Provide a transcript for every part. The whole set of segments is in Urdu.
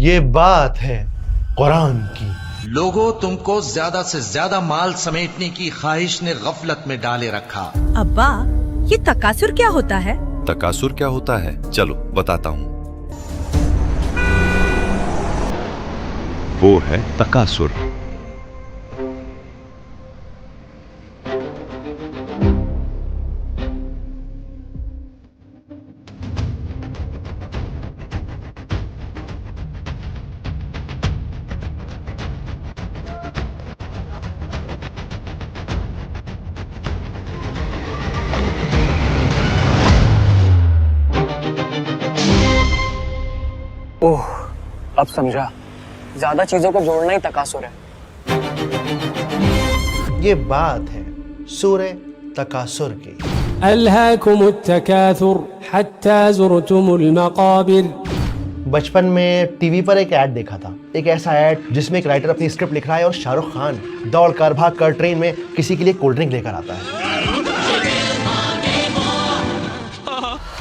یہ بات ہے قرآن کی۔ لوگوں تم کو زیادہ سے زیادہ مال سمیٹنے کی خواہش نے غفلت میں ڈالے رکھا۔ ابا یہ تکاثر کیا ہوتا ہے؟ تکاثر کیا ہوتا ہے؟ چلو بتاتا ہوں۔ وہ ہے تکاثر۔ اوہ اب سمجھا، زیادہ چیزوں کو جوڑنا ہی تکاثر ہے۔ یہ بات ہے سورہ تکاثر کی۔ ألهاكم التكاثر حتى زرتم المقابر۔ بچپن میں ٹی وی پر ایک ایڈ دیکھا تھا، ایک ایسا ایڈ جس میں ایک رائٹر اپنی اسکرپٹ لکھ رہا ہے اور شاہ رخ خان دوڑ کر بھاگ کر ٹرین میں کسی کے لیے کولڈ ڈرنک لے کر آتا ہے۔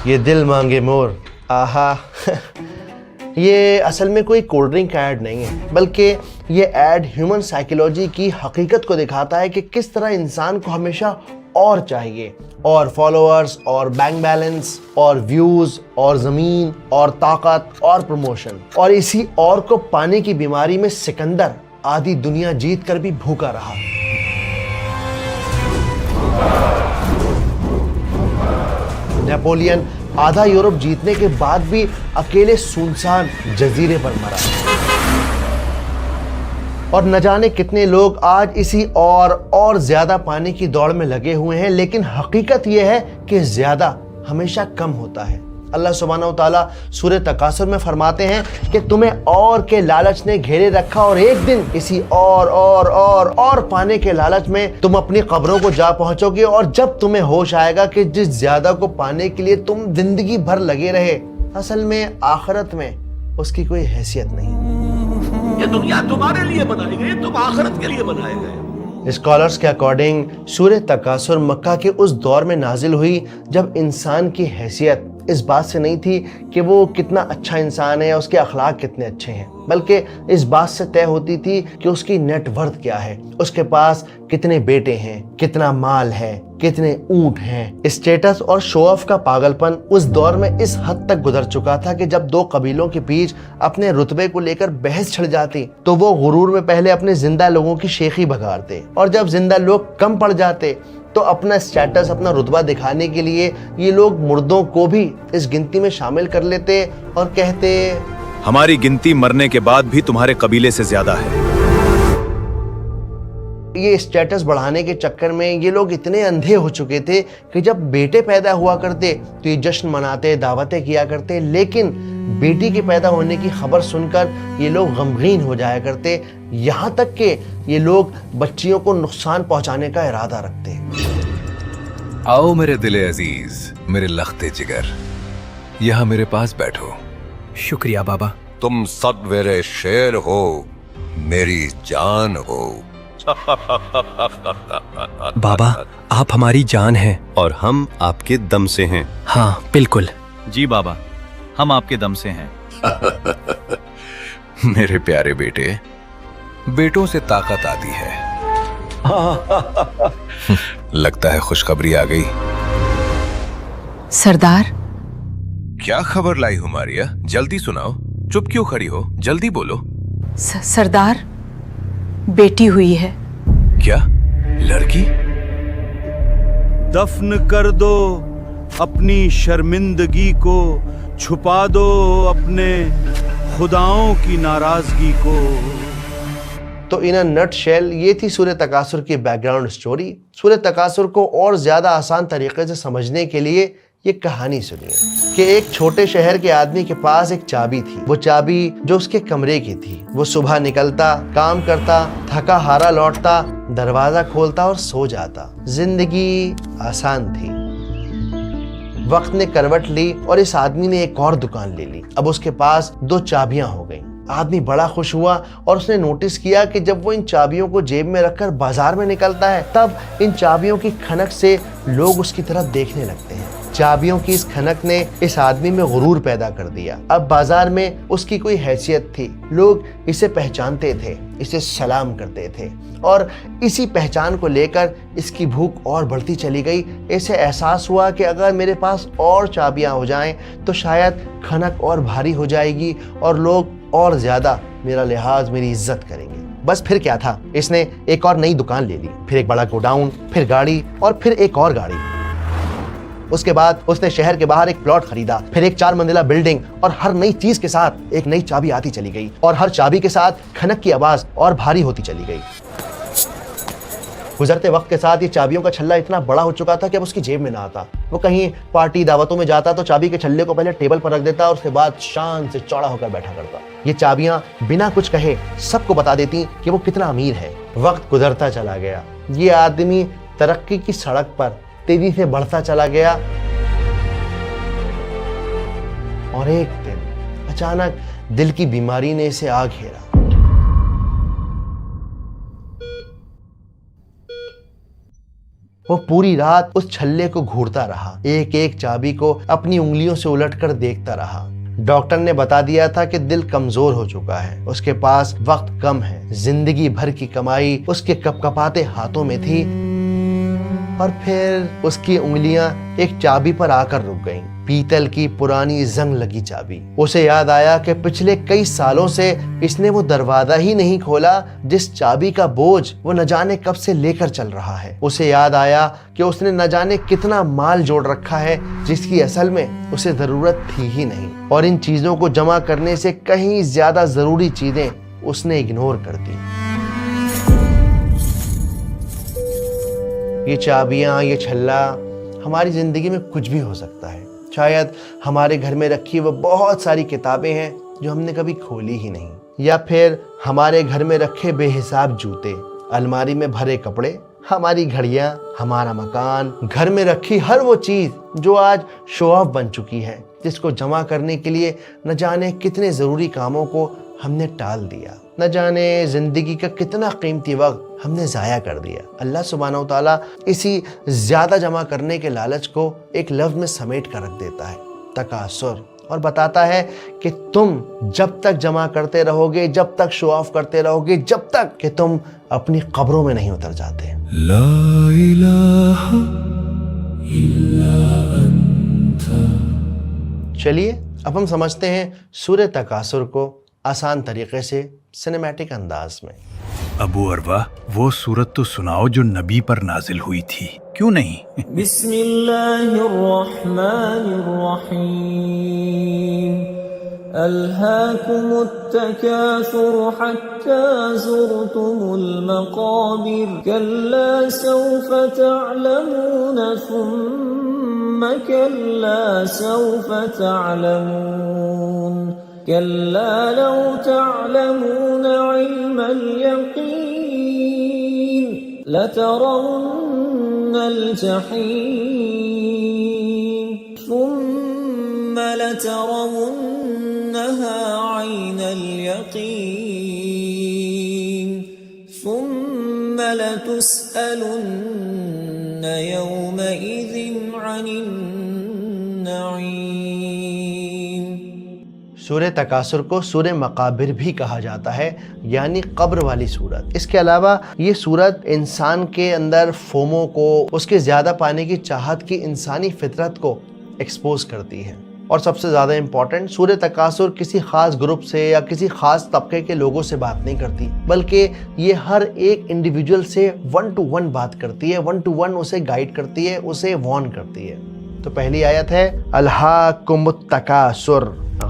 یہ دل مانگے مور، آہا۔ یہ اصل میں کوئی کولڈ ڈرنک کا ایڈ نہیں ہے، بلکہ یہ ایڈ ہیومن سائیکولوجی کی حقیقت کو دکھاتا ہے کہ کس طرح انسان کو ہمیشہ اور چاہیے، اور فالوورز، اور بینک بیلنس، اور ویوز، اور زمین، اور طاقت، اور پروموشن، اور اسی اور کو پانے کی بیماری میں سکندر آدھی دنیا جیت کر بھی بھوکا رہا۔ نیپولین آدھا یورپ جیتنے کے بعد بھی اکیلے سنسان جزیرے پر مرا، اور نہ جانے کتنے لوگ آج اسی اور زیادہ پانے کی دوڑ میں لگے ہوئے ہیں، لیکن حقیقت یہ ہے کہ زیادہ ہمیشہ کم ہوتا ہے۔ اللہ سبحانہ و تعالیٰ سورہ تکاثر میں فرماتے ہیں کہ تمہیں اور کے لالچ نے گھیرے رکھا، اور ایک دن اسی اور پانے کے لالچ میں تم اپنی قبروں کو جا پہنچو گے، اور جب تمہیں ہوش آئے گا کہ جس زیادہ کو پانے کے لیے تم زندگی بھر لگے رہے، اصل میں آخرت میں اس کی کوئی حیثیت نہیں۔ یہ دنیا تمہارے لیے بنائی گئی، تم آخرت کے لیے بنائے گئے۔ اسکالرز کے اکارڈنگ سورہ تکاثر مکہ کے اس دور میں نازل ہوئی جب انسان کی حیثیت اس بات سے نہیں تھی کہ وہ کتنا اچھا انسان ہے، اس کے اخلاق کتنے اچھے ہیں، بلکہ اس بات سے طے ہوتی تھی کہ اس کی نیٹ ورتھ کیا ہے، اس کے پاس کتنے بیٹے ہیں، کتنا مال ہے، کتنے اونٹ ہیں۔ اسٹیٹس اور شو آف کا پاگل پن اس دور میں اس حد تک گزر چکا تھا کہ جب دو قبیلوں کے بیچ اپنے رتبے کو لے کر بحث چھڑ جاتی تو وہ غرور میں پہلے اپنے زندہ لوگوں کی شیخی بگاڑتے، اور جب زندہ لوگ کم پڑ جاتے تو اپنا اسٹیٹس، اپنا رتبہ دکھانے کے لیے یہ لوگ مردوں کو بھی اس گنتی میں شامل کر لیتے اور کہتے ہماری گنتی مرنے کے بعد بھی تمہارے قبیلے سے زیادہ ہے۔ یہ اسٹیٹس بڑھانے کے چکر میں یہ لوگ اتنے اندھے ہو چکے تھے کہ جب بیٹے پیدا ہوا کرتے تو یہ جشن مناتے، دعوتیں کیا کرتے، لیکن بیٹی کے پیدا ہونے کی خبر سن کر یہ لوگ غمگین ہو جایا کرتے، یہاں تک کہ یہ لوگ بچیوں کو نقصان پہنچانے کا ارادہ رکھتے۔ آؤ میرے دل عزیز، میرے لخت جگر، یہاں میرے پاس بیٹھو۔ شکریہ بابا۔ تم سب میرے شیر ہو، میری جان ہو۔ بابا آپ ہماری جان ہیں، اور ہم آپ کے دم سے ہیں۔ ہاں بالکل۔ جی بابا، ہم آپ کے دم سے ہیں۔ میرے پیارے بیٹے، بیٹوں سے طاقت آتی ہے۔ لگتا ہے خوشخبری آ گئی۔ سردار، کیا خبر لائی ہو ماریا؟ جلدی سناؤ، چپ کیوں کھڑی ہو؟ جلدی بولو۔ سردار بیٹی ہوئی ہے۔ کیا لڑکی؟ دفن کر دو اپنی شرمندگی کو، چھپا دو اپنے خداؤں کی ناراضگی کو۔ تو ان اے نٹ شیل یہ تھی سورہ تکاثر کی بیک گراؤنڈ سٹوری۔ سورہ تکاثر کو اور زیادہ آسان طریقے سے سمجھنے کے لیے یہ کہانی سنیے کہ ایک چھوٹے شہر کے آدمی کے پاس ایک چابی تھی۔ وہ چابی جو اس کے کمرے کی تھی، وہ صبح نکلتا، کام کرتا، تھکا ہارا لوٹتا، دروازہ کھولتا اور سو جاتا۔ زندگی آسان تھی۔ وقت نے کروٹ لی اور اس آدمی نے ایک اور دکان لے لی۔ اب اس کے پاس 2 چابیاں ہو گئیں۔ آدمی بڑا خوش ہوا اور اس نے نوٹس کیا کہ جب وہ ان چابیوں کو جیب میں رکھ کر بازار میں نکلتا ہے تب ان چابیوں کی کھنک سے لوگ اس کی طرف دیکھنے لگتے ہیں۔ چابیوں کی اس کھنک نے اس آدمی میں غرور پیدا کر دیا۔ اب بازار میں اس کی کوئی حیثیت تھی، لوگ اسے پہچانتے تھے، اسے سلام کرتے تھے، اور اسی پہچان کو لے کر اس کی بھوک اور بڑھتی چلی گئی۔ اسے احساس ہوا کہ اگر میرے پاس اور چابیاں ہو جائیں تو شاید کھنک اور بھاری ہو جائے گی اور لوگ اور زیادہ میرا لحاظ، میری عزت کریں گے۔ بس پھر کیا تھا، اس نے ایک اور نئی دکان لے لی، پھر ایک بڑا گوڈاؤن، پھر گاڑی، اور پھر ایک اور گاڑی۔ اس کے بعد اس نے شہر کے باہر ایک پلاٹ خریدا، پھر ایک 4 منزلہ بلڈنگ، اور ہر نئی چیز کے ساتھ ایک نئی چابی آتی چلی گئی، اور ہر چابی کے ساتھ کھنک کی آواز اور بھاری ہوتی چلی گئی۔ گزرتے وقت کے ساتھ یہ چابیوں کا چھلا اتنا بڑا ہو چکا تھا کہ اب اس کی جیب میں نہ آتا۔ وہ کہیں پارٹی دعوتوں میں جاتا تو چابی کے چھلے کو پہلے ٹیبل پر رکھ دیتا اور اس کے بعد شان سے چوڑا ہو کر بیٹھا کرتا۔ یہ چابیاں بنا کچھ کہے سب کو بتا دیتی کہ وہ کتنا امیر ہے۔ وقت گزرتا چلا گیا، یہ آدمی ترقی کی سڑک پر تیزی سے بڑھتا چلا گیا، اور ایک دن اچانک دل کی بیماری نے اسے آ گھیرا۔ وہ پوری رات اس چھلے کو گھورتا رہا، ایک ایک چابی کو اپنی انگلیوں سے الٹ کر دیکھتا رہا۔ ڈاکٹر نے بتا دیا تھا کہ دل کمزور ہو چکا ہے، اس کے پاس وقت کم ہے، زندگی بھر کی کمائی اس کے کپکپاتے ہاتھوں میں تھی، اور پھر اس کی انگلیاں ایک چابی پر آ کر رک گئیں، پیتل کی پرانی زنگ لگی چابی۔ اسے یاد آیا کہ پچھلے کئی سالوں سے اس نے وہ دروازہ ہی نہیں کھولا جس چابی کا بوجھ وہ نہ جانے کب سے لے کر چل رہا ہے۔ اسے یاد آیا کہ اس نے نہ جانے کتنا مال جوڑ رکھا ہے جس کی اصل میں اسے ضرورت تھی ہی نہیں، اور ان چیزوں کو جمع کرنے سے کہیں زیادہ ضروری چیزیں اس نے اگنور کر دی۔ یہ چابیاں، یہ چھلا، ہماری زندگی میں کچھ بھی ہو سکتا ہے۔ شاید ہمارے گھر میں رکھی وہ بہت ساری کتابیں ہیں جو ہم نے کبھی کھولی ہی نہیں، یا پھر ہمارے گھر میں رکھے بے حساب جوتے، الماری میں بھرے کپڑے، ہماری گھڑیاں، ہمارا مکان، گھر میں رکھی ہر وہ چیز جو آج شو آف بن چکی ہے، جس کو جمع کرنے کے لیے نہ جانے کتنے ضروری کاموں کو ہم نے ٹال دیا، نہ جانے زندگی کا کتنا قیمتی وقت ہم نے ضائع کر دیا۔ اللہ سبحانہ و تعالیٰ اسی زیادہ جمع کرنے کے لالچ کو ایک لفظ میں سمیٹ کر رکھ دیتا ہے، تکاثر، اور بتاتا ہے کہ تم جب تک جمع کرتے رہو گے، جب تک شو آف کرتے رہو گے، جب تک کہ تم اپنی قبروں میں نہیں اتر جاتے۔ لا الہ الا انت۔ چلیے اب ہم سمجھتے ہیں سورہ تکاثر کو آسان طریقے سے، سنیمیٹک انداز میں۔ ابو عروہ، وہ سورت تو سناؤ جو نبی پر نازل ہوئی تھی، کیوں نہیں؟ بسم اللہ الرحمن الرحیم۔ الہاکم التکاثر حتی زرتم المقابر، کلا سوف تعلمون ثم کلا سوف تعلمون، كلا لو تعلمون علم اليقين لترون الجحيم ثم لترونها عين اليقين ثم لتسألن يومئذ عن النعيم۔ سورہ تکاثر کو سورہ مقابر بھی کہا جاتا ہے، یعنی قبر والی سورت۔ اس کے علاوہ یہ سورت انسان کے اندر فومو کو، اس کے زیادہ پانے کی چاہت کی انسانی فطرت کو ایکسپوز کرتی ہے۔ اور سب سے زیادہ امپورٹنٹ، سورہ تکاثر کسی خاص گروپ سے یا کسی خاص طبقے کے لوگوں سے بات نہیں کرتی، بلکہ یہ ہر ایک انڈیویجول سے 1 to 1 بات کرتی ہے، 1 to 1 اسے گائیڈ کرتی ہے، اسے وارن کرتی ہے۔ تو پہلی آیت ہے الہاکم التکاثر،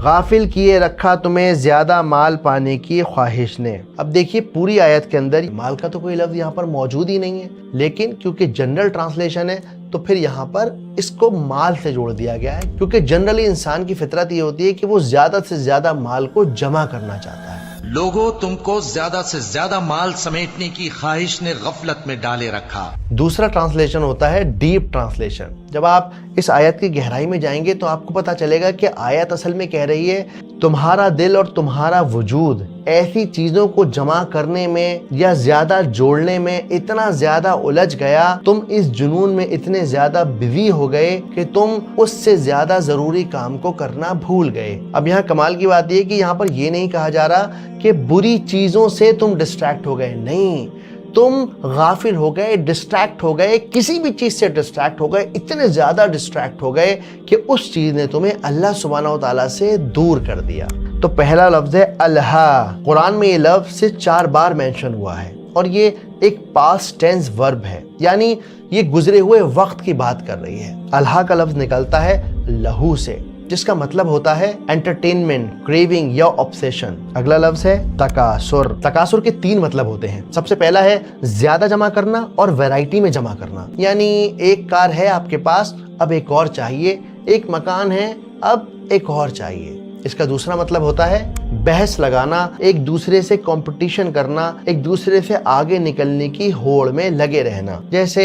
غافل کیے رکھا تمہیں زیادہ مال پانے کی خواہش نے۔ اب دیکھیے پوری آیت کے اندر مال کا تو کوئی لفظ یہاں پر موجود ہی نہیں ہے، لیکن کیونکہ جنرل ٹرانسلیشن ہے تو پھر یہاں پر اس کو مال سے جوڑ دیا گیا ہے، کیونکہ جنرلی انسان کی فطرت یہ ہوتی ہے کہ وہ زیادہ سے زیادہ مال کو جمع کرنا چاہتا ہے۔ لوگوں، تم کو زیادہ سے زیادہ مال سمیٹنے کی خواہش نے غفلت میں ڈالے رکھا۔ دوسرا ٹرانسلیشن ہوتا ہے ڈیپ ٹرانسلیشن۔ جب آپ اس آیت کی گہرائی میں جائیں گے تو آپ کو پتا چلے گا کہ آیت اصل میں کہہ رہی ہے تمہارا دل اور تمہارا وجود ایسی چیزوں کو جمع کرنے میں یا زیادہ جوڑنے میں اتنا زیادہ الجھ گیا، تم اس جنون میں اتنے زیادہ بزی ہو گئے کہ تم اس سے زیادہ ضروری کام کو کرنا بھول گئے۔ اب یہاں کمال کی بات یہ کہ یہاں پر یہ نہیں کہا جا رہا کہ بری چیزوں سے تم ڈسٹریکٹ ہو گئے، نہیں، تم غافل ہو گئے، ڈسٹریکٹ ہو گئے، کسی بھی چیز سے ڈسٹریکٹ ہو گئے، اتنے زیادہ ڈسٹریکٹ ہو گئے کہ اس چیز نے تمہیں اللہ سبحانہ و تعالیٰ سے دور کر دیا۔ تو پہلا لفظ ہے الہا۔ قرآن میں یہ لفظ سے 4 بار مینشن ہوا ہے اور یہ ایک پاسٹ ٹینس ورب ہے، یعنی یہ گزرے ہوئے وقت کی بات کر رہی ہے۔ الہا کا لفظ نکلتا ہے لہو سے، جس کا مطلب ہوتا ہے انٹرٹینمنٹ، کریونگ یا آبسیشن۔ اگلا لفظ ہے تکاثر۔ تکاثر کے 3 مطلب ہوتے ہیں۔ سب سے پہلا ہے زیادہ جمع کرنا اور ویرائٹی میں جمع کرنا، یعنی ایک کار ہے آپ کے پاس، اب ایک اور چاہیے، ایک مکان ہے، اب ایک اور چاہیے۔ اس کا دوسرا مطلب ہوتا ہے بحث لگانا، ایک دوسرے سے کمپٹیشن کرنا، ایک دوسرے سے آگے نکلنے کی ہوڑ میں لگے رہنا، جیسے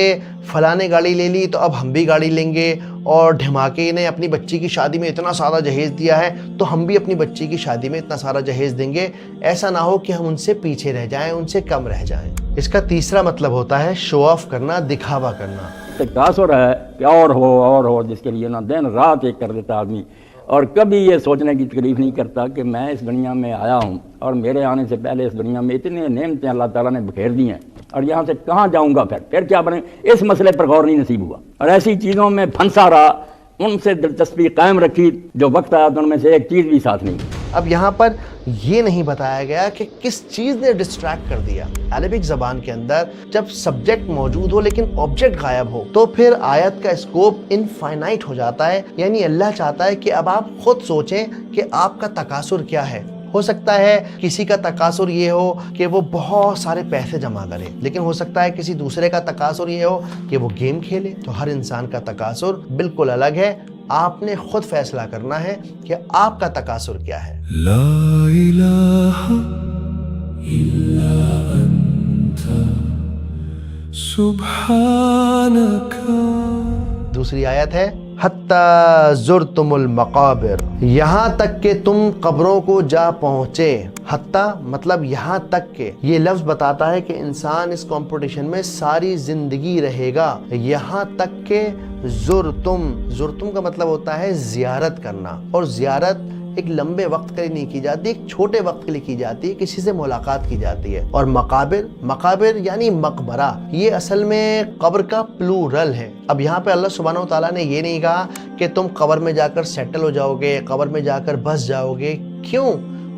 فلاں نے گاڑی لے لی تو اب ہم بھی گاڑی لیں گے، اور دھماکے نے اپنی بچی کی شادی میں اتنا سارا جہیز دیا ہے تو ہم بھی اپنی بچی کی شادی میں اتنا سارا جہیز دیں گے، ایسا نہ ہو کہ ہم ان سے پیچھے رہ جائیں، ان سے کم رہ جائیں۔ اس کا تیسرا مطلب ہوتا ہے شو آف کرنا، دکھاوا کرنا۔ تکاثر ہے کہ اور ہو جس کے لیے نا دن رات ایک کر دیتا آدمی، اور کبھی یہ سوچنے کی تکلیف نہیں کرتا کہ میں اس دنیا میں آیا ہوں اور میرے آنے سے پہلے اس دنیا میں اتنے نعمتیں اللہ تعالیٰ نے بکھیر دی ہیں، اور یہاں سے کہاں جاؤں گا، پھر کیا بنے، اس مسئلے پر غور نہیں نصیب ہوا اور ایسی چیزوں میں پھنسا رہا، ان سے دلچسپی قائم رکھی، جو وقت آیا تو ان میں سے ایک چیز بھی ساتھ نہیں۔ اب یہاں پر یہ نہیں بتایا گیا کہ کس چیز نے ڈسٹریکٹ کر دیا۔ عربک زبان کے اندر جب سبجیکٹ موجود ہو لیکن آبجیکٹ غائب ہو تو پھر آیت کا اسکوپ انفائنائٹ ہو جاتا ہے، یعنی اللہ چاہتا ہے کہ اب آپ خود سوچیں کہ آپ کا تکاثر کیا ہے۔ ہو سکتا ہے کسی کا تکاثر یہ ہو کہ وہ بہت سارے پیسے جمع کرے، لیکن ہو سکتا ہے کسی دوسرے کا تکاثر یہ ہو کہ وہ گیم کھیلے۔ تو ہر انسان کا تکاثر بالکل الگ ہے، آپ نے خود فیصلہ کرنا ہے کہ آپ کا تکاثر کیا ہے۔ لا الہ الا انت سبحانک۔ دوسری آیت ہے حتی زرتم المقابر، یہاں تک کہ تم قبروں کو جا پہنچے۔ حتی مطلب یہاں تک کہ، یہ لفظ بتاتا ہے کہ انسان اس کمپٹیشن میں ساری زندگی رہے گا، یہاں تک کہ زرتم کا مطلب ہوتا ہے زیارت کرنا، اور زیارت ایک لمبے وقت کے لیے نہیں کی جاتی، ایک چھوٹے وقت کے لیے کی جاتی ہے، کسی سے ملاقات کی جاتی ہے۔ اور مقابر یعنی مقبرہ، یہ اصل میں قبر کا پلورل ہے۔ اب یہاں پہ اللہ سبحانہ و تعالیٰ نے یہ نہیں کہا کہ تم قبر میں جا کر سیٹل ہو جاؤ گے، قبر میں جا کر بس جاؤ گے۔ کیوں؟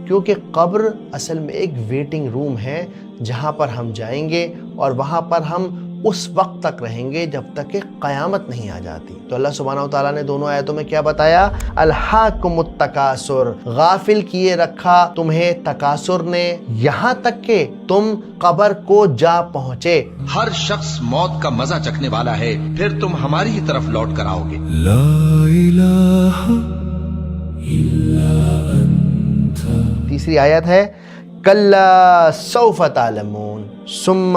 کیونکہ قبر اصل میں ایک ویٹنگ روم ہے جہاں پر ہم جائیں گے اور وہاں پر ہم اس وقت تک رہیں گے جب تک کہ قیامت نہیں آ جاتی۔ تو اللہ سبحانہ و تعالیٰ نے دونوں آیتوں میں کیا بتایا؟ الہاکم التکاثر، غافل کیے رکھا تمہیں تکاثر نے یہاں تک کہ تم قبر کو جا پہنچے۔ ہر شخص موت کا مزہ چکھنے والا ہے، پھر تم ہماری ہی طرف لوٹ کر آؤ گے۔ لا الہ الا انت۔ تیسری آیت ہے کلا سوف تعلمون ثم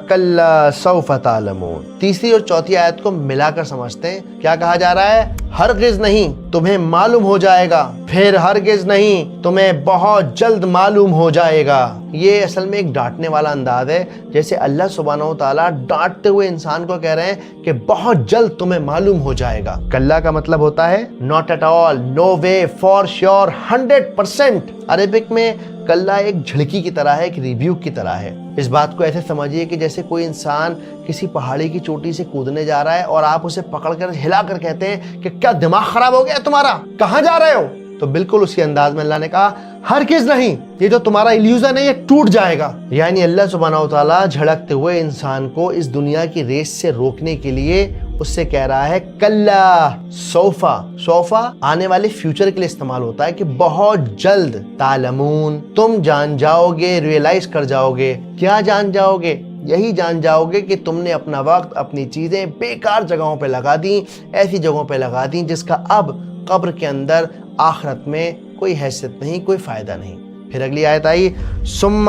کلا سوف تعلمون۔ تیسری اور چوتھی آیت کو ملا کر سمجھتے ہیں، کیا کہا جا رہا ہے؟ ہرگز نہیں، تمہیں معلوم ہو جائے گا، پھر ہرگز نہیں، تمہیں بہت جلد معلوم ہو جائے گا۔ یہ اصل میں ایک ڈانٹنے والا انداز ہے، جیسے اللہ سبحانہ و تعالیٰ ڈانٹتے ہوئے انسان کو کہہ رہے ہیں کہ بہت جلد تمہیں معلوم ہو جائے گا۔ کلا کا مطلب ہوتا ہے not at all, no way, for sure, 100%۔ Arabic میں کلا ایک جھڑکی کی طرح ہے، ایک ریبیوک کی طرح ہے۔ اس بات کو ایسے سمجھیے کہ جیسے کوئی انسان کسی پہاڑی کی چوٹی سے کودنے جا رہا ہے اور آپ اسے پکڑ کر ہلا کر کہتے ہیں کہ کیا دماغ خراب ہو گیا تمہارا، کہاں جا رہے ہو؟ تو بالکل اسی انداز میں اللہ نے کہا ہرگز نہیں، یہ جو تمہارا ایلیوژن ہے یہ ٹوٹ جائے گا۔ یعنی اللہ سبحانہ و تعالیٰ جھڑکتے ہوئے انسان کو اس دنیا کی ریس سے روکنے کے لیے اس سے کہہ رہا ہے کلا سوفا آنے والے فیوچر کے لیے استعمال ہوتا ہے کہ بہت جلد، تعلمون تم جان جاؤ گے، ریئلائز کر جاؤ گے۔ کیا جان جاؤ گے؟ یہی جان جاؤ گے کہ تم نے اپنا وقت، اپنی چیزیں بیکار جگہوں پہ لگا دیں، ایسی جگہوں پہ لگا دیں جس کا اب قبر کے اندر آخرت میں کوئی حیثیت نہیں، کوئی فائدہ نہیں۔ پھر اگلی آیت آئی ثم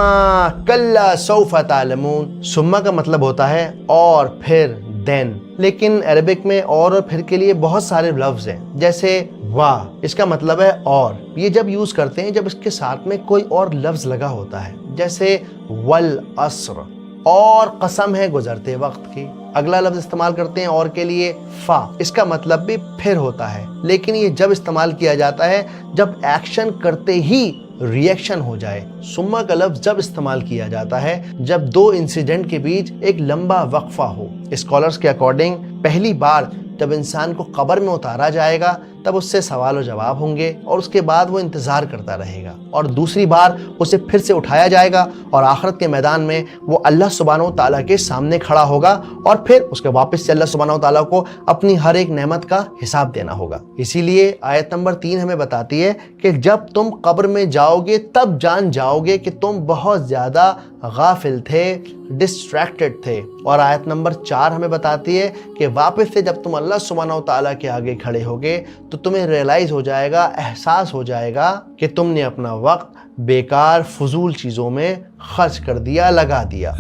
کلا سوف تعلمون۔ ثم کا مطلب ہوتا ہے اور پھر، then. لیکن عربک میں اور پھر کے لیے بہت سارے لفظ ہیں، جیسے واہ، اس کا مطلب ہے اور. یہ جب یوز کرتے ہیں جب اس کے ساتھ میں کوئی اور لفظ لگا ہوتا ہے، جیسے والعصر، اور قسم ہے گزرتے وقت کی. اگلا لفظ استعمال کرتے ہیں اور کے لیے فا، اس کا مطلب بھی پھر ہوتا ہے، لیکن یہ جب استعمال کیا جاتا ہے جب ایکشن کرتے ہی ریئیکشن ہو جائے. سما کا لفظ جب استعمال کیا جاتا ہے جب دو انسیڈنٹ کے بیچ ایک لمبا وقفہ ہو. اسکالرز کے اکارڈنگ پہلی بار جب انسان کو قبر میں اتارا جائے گا تب اس سے سوال و جواب ہوں گے اور اس کے بعد وہ انتظار کرتا رہے گا، اور دوسری بار اسے پھر سے اٹھایا جائے گا اور آخرت کے میدان میں وہ اللہ سبحانہ و تعالیٰ کے سامنے کھڑا ہوگا اور پھر اس کے واپس سے اللہ سبحانہ و تعالیٰ کو اپنی ہر ایک نعمت کا حساب دینا ہوگا. اسی لیے آیت نمبر 3 ہمیں بتاتی ہے کہ جب تم قبر میں جاؤ گے تب جان جاؤ گے کہ تم بہت زیادہ غافل تھے، ڈسٹریکٹڈ تھے. اور آیت نمبر 4 ہمیں بتاتی ہے کہ واپس سے جب تم اللہ سبحانہ و تعالیٰ کے آگے کھڑے ہوگے تو تمہیں ریئلائز ہو جائے گا، احساس ہو جائے گا کہ تم نے اپنا وقت بیکار فضول چیزوں میں خرچ کر دیا، لگا دیا.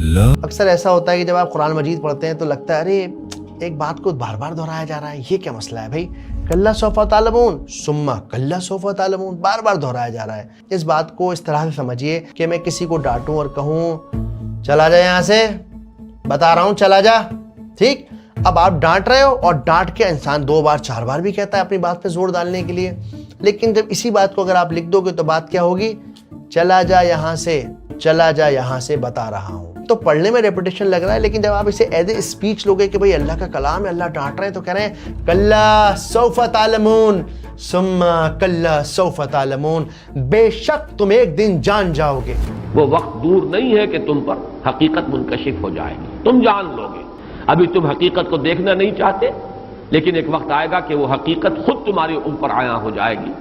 اکثر ایسا ہوتا ہے کہ جب آپ قرآن مجید پڑھتے ہیں تو لگتا ہے ارے ایک بات کو بار بار دہرایا جا رہا ہے، یہ کیا مسئلہ ہے بھائی؟ کلا سوف تعلمون، ثم کلا سوف تعلمون، بار بار دہرایا جا رہا ہے. اس بات کو اس طرح سے سمجھیے کہ میں کسی کو ڈانٹوں اور کہوں چلا جا یہاں سے، بتا رہا ہوں چلا جا، ٹھیک؟ اب آپ ڈانٹ رہے ہو اور ڈانٹ کے انسان 2 بار 4 بار بھی کہتا ہے اپنی بات پہ زور ڈالنے کے لیے. لیکن جب اسی بات کو اگر آپ لکھ دو گے تو بات کیا ہوگی؟ چلا جا یہاں سے، چلا جا یہاں سے، بتا رہا ہوں. تو پڑھنے میں ریپیٹیشن لگ رہا ہے، لیکن جب آپ اسے ایز اے اسپیچ لوگے کہ بھئی اللہ کا کلام ہے، اللہ ڈانٹ رہے ہیں، تو کہہ رہے ہیں کلا سوف تعلمون ثم کلا سوف تعلمون، بے شک تم ایک دن جان جاؤ گے. وہ وقت دور نہیں ہے کہ تم پر حقیقت منکشف ہو جائے گی، تم جان لو گے. ابھی تم حقیقت کو دیکھنا نہیں چاہتے، لیکن ایک وقت آئے گا کہ وہ حقیقت خود تمہارے اوپر عیاں ہو جائے گی،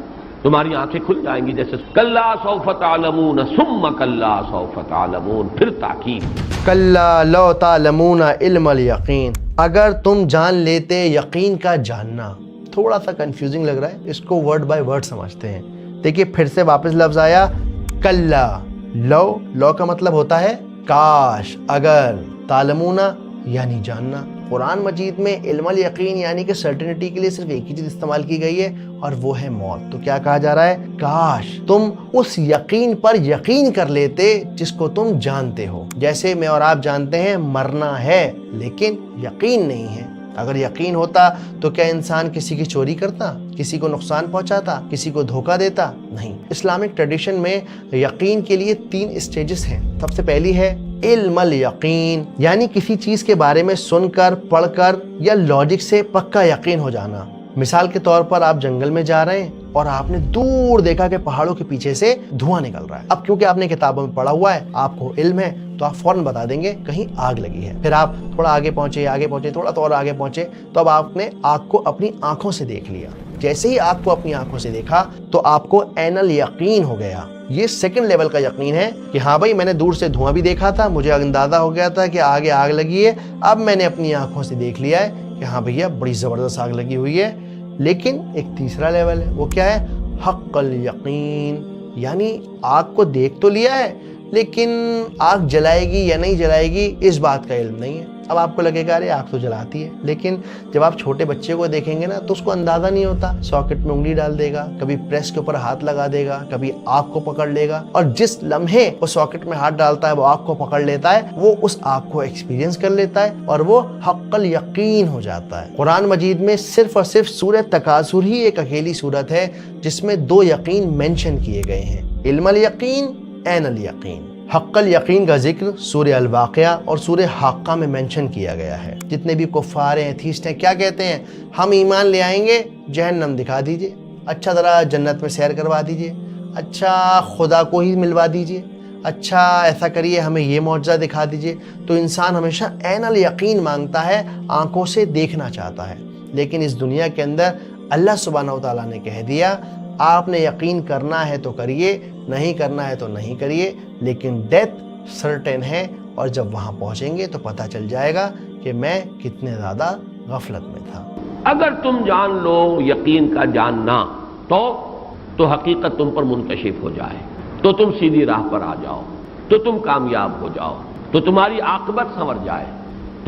تمہاری آنکھیں کھل جائیں گی. جیسے کلا سوف تعلمون ثم کلا سوف تعلمون، پھر تاکید کلا لو تعلمون علم الیقین، اگر تم جان لیتے یقین کا جاننا. تھوڑا سا کنفیوزنگ لگ رہا ہے، اس کو ورڈ بائی ورڈ سمجھتے ہیں. دیکھیے پھر سے واپس لفظ آیا کلا. لو کا مطلب ہوتا ہے کاش، اگر، تعلمون یعنی جاننا. قرآن مجید میں علم الیقین یعنی کہ سرٹنٹی کے لیے صرف ایک ہی چیز استعمال کی گئی ہے اور وہ ہے موت. تو کیا کہا جا رہا ہے؟ کاش تم اس یقین پر یقین کر لیتے جس کو تم جانتے ہو. جیسے میں اور آپ جانتے ہیں مرنا ہے لیکن یقین نہیں ہے. اگر یقین ہوتا تو کیا انسان کسی کی چوری کرتا، کسی کو نقصان پہنچاتا، کسی کو دھوکہ دیتا؟ نہیں. اسلامک ٹریڈیشن میں یقین کے لیے 3 اسٹیجز ہیں. سب سے پہلی ہے علم الیقین، یعنی کسی چیز کے بارے میں سن کر، پڑھ کر یا لاجک سے پکا یقین ہو جانا. مثال کے طور پر آپ جنگل میں جا رہے ہیں اور آپ نے دور دیکھا کہ پہاڑوں کے پیچھے سے دھواں نکل رہا ہے. اب کیونکہ آپ نے کتابوں میں پڑھا ہوا ہے، آپ کو علم ہے، تو آپ فوراً بتا دیں گے کہیں آگ لگی ہے. پھر آپ تھوڑا آگے پہنچے، تھوڑا تو اور آگے پہنچے، تو اب آپ نے آگ کو اپنی آنکھوں سے دیکھ لیا. جیسے ہی آگ کو اپنی آنکھوں سے دیکھا تو آپ کو عین الیقین ہو گیا. یہ سیکنڈ لیول کا یقین ہے کہ ہاں بھائی میں نے دور سے دھواں بھی دیکھا تھا، مجھے اندازہ ہو گیا تھا کہ آگے آگ لگی ہے. اب میں نے اپنی آنکھوں سے دیکھ لیا ہے کہ ہاں بھیا بڑی زبردست آگ لگی ہوئی ہے. لیکن ایک تیسرا لیول ہے، وہ کیا ہے؟ حق الیقین، یعنی آگ کو دیکھ تو لیا ہے لیکن آگ جلائے گی یا نہیں جلائے گی اس بات کا علم نہیں ہے. اب آپ کو لگے گا ارے آگ تو جلاتی ہے، لیکن جب آپ چھوٹے بچے کو دیکھیں گے نا تو اس کو اندازہ نہیں ہوتا. ساکٹ میں انگلی ڈال دے گا، کبھی پریس کے اوپر ہاتھ لگا دے گا، کبھی آگ کو پکڑ لے گا، اور جس لمحے وہ ساکٹ میں ہاتھ ڈالتا ہے وہ آگ کو پکڑ لیتا ہے، وہ اس آگ کو ایکسپیرینس کر لیتا ہے اور وہ حق الیقین ہو جاتا ہے. قرآن مجید میں صرف اور صرف سورہ تکاثر ہی ایک اکیلی سورت ہے جس میں 2 یقین مینشن کیے گئے ہیں، علم الیقین، عین الیقین. حق الیقین کا ذکر سورہ الواقعہ اور سورہ حاقہ میں مینشن کیا گیا ہے. جتنے بھی کفار ہیں، ایتھیسٹ ہیں، کیا کہتے ہیں؟ ہم ایمان لے آئیں گے، جہنم دکھا دیجئے، اچھا ذرا جنت میں سیر کروا دیجئے، اچھا خدا کو ہی ملوا دیجئے، اچھا ایسا کریے ہمیں یہ معجزہ دکھا دیجئے. تو انسان ہمیشہ عین الیقین مانگتا ہے، آنکھوں سے دیکھنا چاہتا ہے. لیکن اس دنیا کے اندر اللہ سبحانہ و تعالیٰ نے کہہ دیا آپ نے یقین کرنا ہے تو کریے، نہیں کرنا ہے تو نہیں کریے، لیکن ڈیتھ سرٹن ہے اور جب وہاں پہنچیں گے تو پتہ چل جائے گا کہ میں کتنے زیادہ غفلت میں تھا. اگر تم جان لو یقین کا جاننا تو حقیقت تم پر منکشف ہو جائے، تو تم سیدھی راہ پر آ جاؤ، تو تم کامیاب ہو جاؤ، تو تمہاری عاقبت سنور جائے،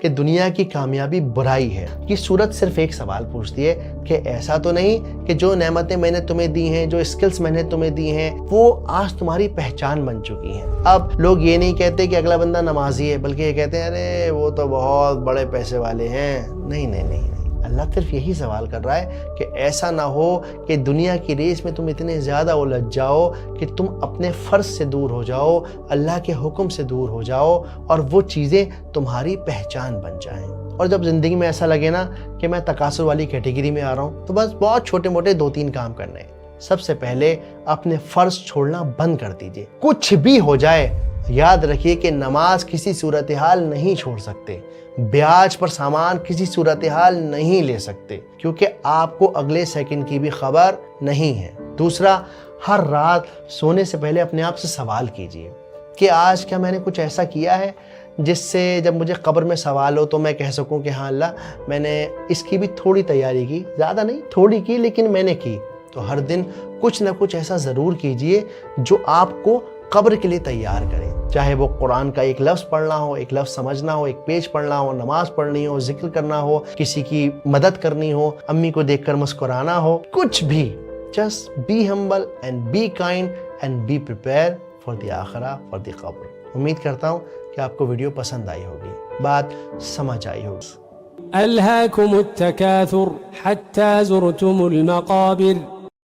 کہ دنیا کی کامیابی برائی ہے. یہ سورت صرف ایک سوال پوچھتی ہے کہ ایسا تو نہیں کہ جو نعمتیں میں نے تمہیں دی ہیں, جو اسکلز میں نے تمہیں دی ہیں, وہ آج تمہاری پہچان بن چکی ہیں. اب لوگ یہ نہیں کہتے کہ اگلا بندہ نمازی ہے, بلکہ یہ کہتے ہیں ارے وہ تو بہت بڑے پیسے والے ہیں. نہیں نہیں نہیں, اللہ صرف یہی سوال کر رہا ہے کہ ایسا نہ ہو کہ دنیا کی ریس میں تم اتنے زیادہ الجھ جاؤ کہ تم اپنے فرض سے دور ہو جاؤ, اللہ کے حکم سے دور ہو جاؤ, اور وہ چیزیں تمہاری پہچان بن جائیں. اور جب زندگی میں ایسا لگے نا کہ میں تکاثر والی کیٹیگری میں آ رہا ہوں, تو بس بہت چھوٹے موٹے 2-3 کام کرنے ہیں. سب سے پہلے اپنے فرض چھوڑنا بند کر دیجئے. کچھ بھی ہو جائے یاد رکھیے کہ نماز کسی صورتحال نہیں چھوڑ سکتے, بیاج پر سامان کسی صورتحال نہیں لے سکتے, کیونکہ آپ کو اگلے سیکنڈ کی بھی خبر نہیں ہے. دوسرا, ہر رات سونے سے پہلے اپنے آپ سے سوال کیجئے کہ آج کیا میں نے کچھ ایسا کیا ہے جس سے جب مجھے قبر میں سوال ہو تو میں کہہ سکوں کہ ہاں اللہ میں نے اس کی بھی تھوڑی تیاری کی, زیادہ نہیں تھوڑی کی لیکن میں نے کی. تو ہر دن کچھ نہ کچھ ایسا ضرور کیجئے جو آپ کو قبر کے لیے تیار کرے, چاہے وہ قرآن کا ایک لفظ پڑھنا ہو, ایک لفظ سمجھنا ہو, ایک پیج پڑھنا ہو, نماز پڑھنی ہو, ذکر کرنا ہو, کسی کی مدد کرنی ہو, امی کو دیکھ کر مسکرانا ہو, کچھ بھی. Just be humble and be kind and be prepared for the آخرہ, for the قبر. امید کرتا ہوں کہ آپ کو ویڈیو پسند آئی ہوگی, بات سمجھ آئی ہوگی. ألهاكم التكاثر حتى زرتم المقابر